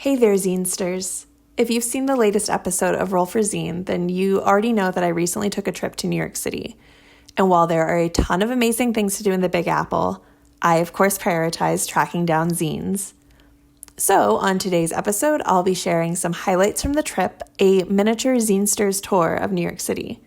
Hey there, zinesters. If you've seen the latest episode of Roll for Zine, then you already know that I recently took a trip to New York City. And while there are a ton of amazing things to do in the Big Apple, I of course prioritize tracking down zines. So on today's episode, I'll be sharing some highlights from the trip, a miniature zinesters tour of New York City.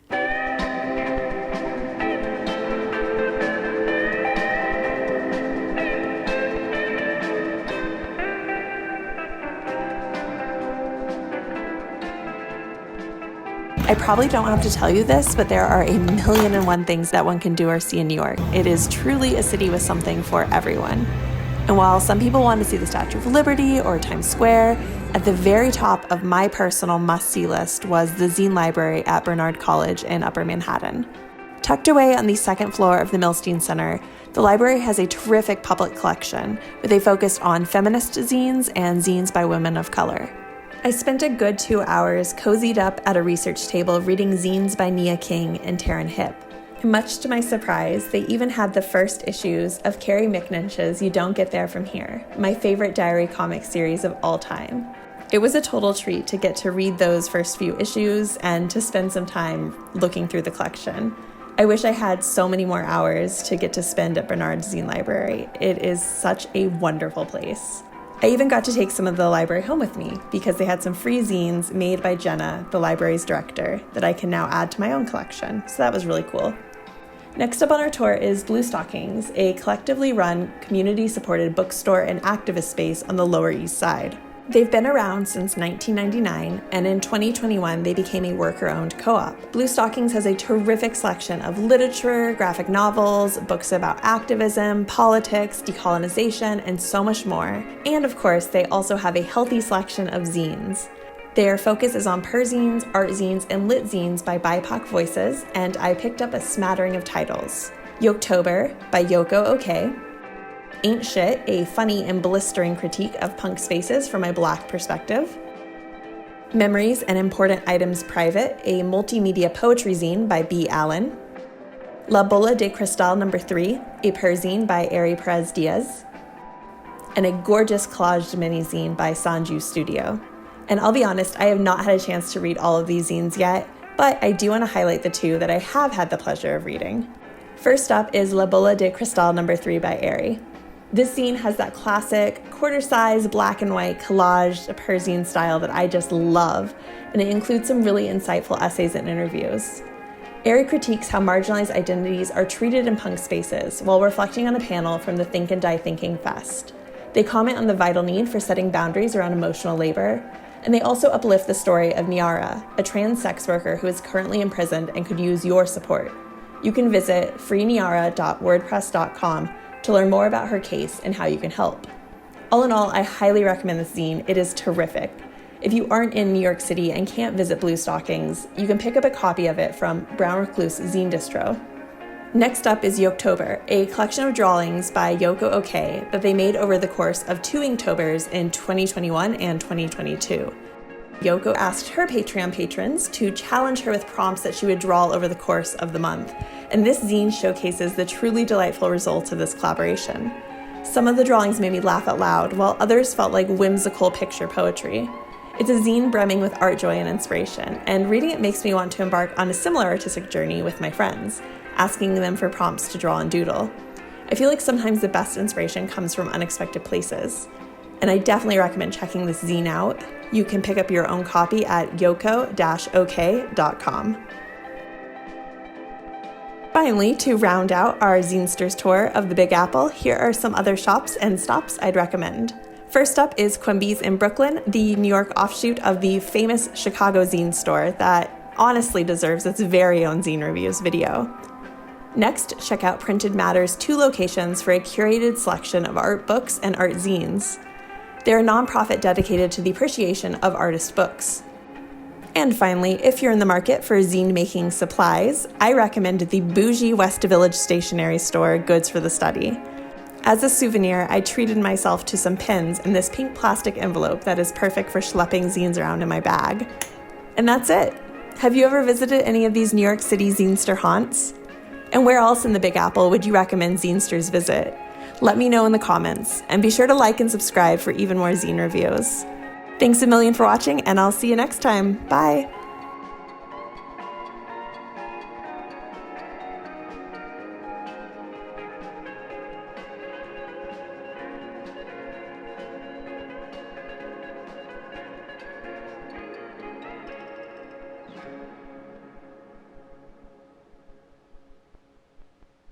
I probably don't have to tell you this, but there are a million and one things that one can do or see in New York. It is truly a city with something for everyone. And while some people want to see the Statue of Liberty or Times Square, at the very top of my personal must-see list was the Zine Library at Barnard College in Upper Manhattan. Tucked away on the second floor of the Milstein Center, the library has a terrific public collection with a focus on feminist zines and zines by women of color. I spent a good 2 hours cozied up at a research table reading zines by Nia King and Taryn Hip. And much to my surprise, they even had the first issues of Carrie McNinch's You Don't Get There From Here, my favorite diary comic series of all time. It was a total treat to get to read those first few issues and to spend some time looking through the collection. I wish I had so many more hours to get to spend at Barnard Zine Library. It is such a wonderful place. I even got to take some of the library home with me because they had some free zines made by Jenna, the library's director, that I can now add to my own collection, so that was really cool. Next up on our tour is Bluestockings, a collectively run, community-supported bookstore and activist space on the Lower East Side. They've been around since 1999, and in 2021 they became a worker-owned co-op. Bluestockings has a terrific selection of literature, graphic novels, books about activism, politics, decolonization, and so much more. And of course, they also have a healthy selection of zines. Their focus is on perzines, art zines, and lit zines by BIPOC voices, and I picked up a smattering of titles. Yoktober by Yoko OK, Ain't Shit, a funny and blistering critique of punk spaces from a Black perspective. Memories and Important Items Private, a multimedia poetry zine by B. Allen. La Bola de Cristal No. 3, a perzine by Ari Perez Diaz. And a gorgeous collaged mini-zine by Sanju Studio. And I'll be honest, I have not had a chance to read all of these zines yet, but I do want to highlight the two that I have had the pleasure of reading. First up is La Bola de Cristal No. 3 by Ari. This zine has that classic quarter-size black and white collaged perzine style that I just love, and it includes some really insightful essays and interviews. Ari critiques how marginalized identities are treated in punk spaces while reflecting on a panel from the Think and Die Thinking Fest. They comment on the vital need for setting boundaries around emotional labor, and they also uplift the story of Niara, a trans sex worker who is currently imprisoned and could use your support. You can visit freeniara.wordpress.com to learn more about her case and how you can help. All in all, I highly recommend this zine. It is terrific. If you aren't in New York City and can't visit Bluestockings, you can pick up a copy of it from Brown Recluse Zine Distro. Next up is Yoktober, a collection of drawings by Yoko OK that they made over the course of 2 Inktober's in 2021 and 2022. Yoko asked her Patreon patrons to challenge her with prompts that she would draw over the course of the month, and this zine showcases the truly delightful results of this collaboration. Some of the drawings made me laugh out loud, while others felt like whimsical picture poetry. It's a zine brimming with art joy and inspiration, and reading it makes me want to embark on a similar artistic journey with my friends, asking them for prompts to draw and doodle. I feel like sometimes the best inspiration comes from unexpected places, and I definitely recommend checking this zine out. You can pick up your own copy at yoko-ok.com. Finally, to round out our zinesters tour of the Big Apple, here are some other shops and stops I'd recommend. First up is Quimby's in Brooklyn, the New York offshoot of the famous Chicago zine store that honestly deserves its very own zine reviews video. Next, check out Printed Matter's 2 locations for a curated selection of art books and art zines. They're a nonprofit dedicated to the appreciation of artist books. And finally, if you're in the market for zine-making supplies, I recommend the bougie West Village stationery store, Goods for the Study. As a souvenir, I treated myself to some pins in this pink plastic envelope that is perfect for schlepping zines around in my bag. And that's it. Have you ever visited any of these New York City zinester haunts? And where else in the Big Apple would you recommend zinesters visit? Let me know in the comments, and be sure to like and subscribe for even more zine reviews. Thanks a million for watching, and I'll see you next time. Bye.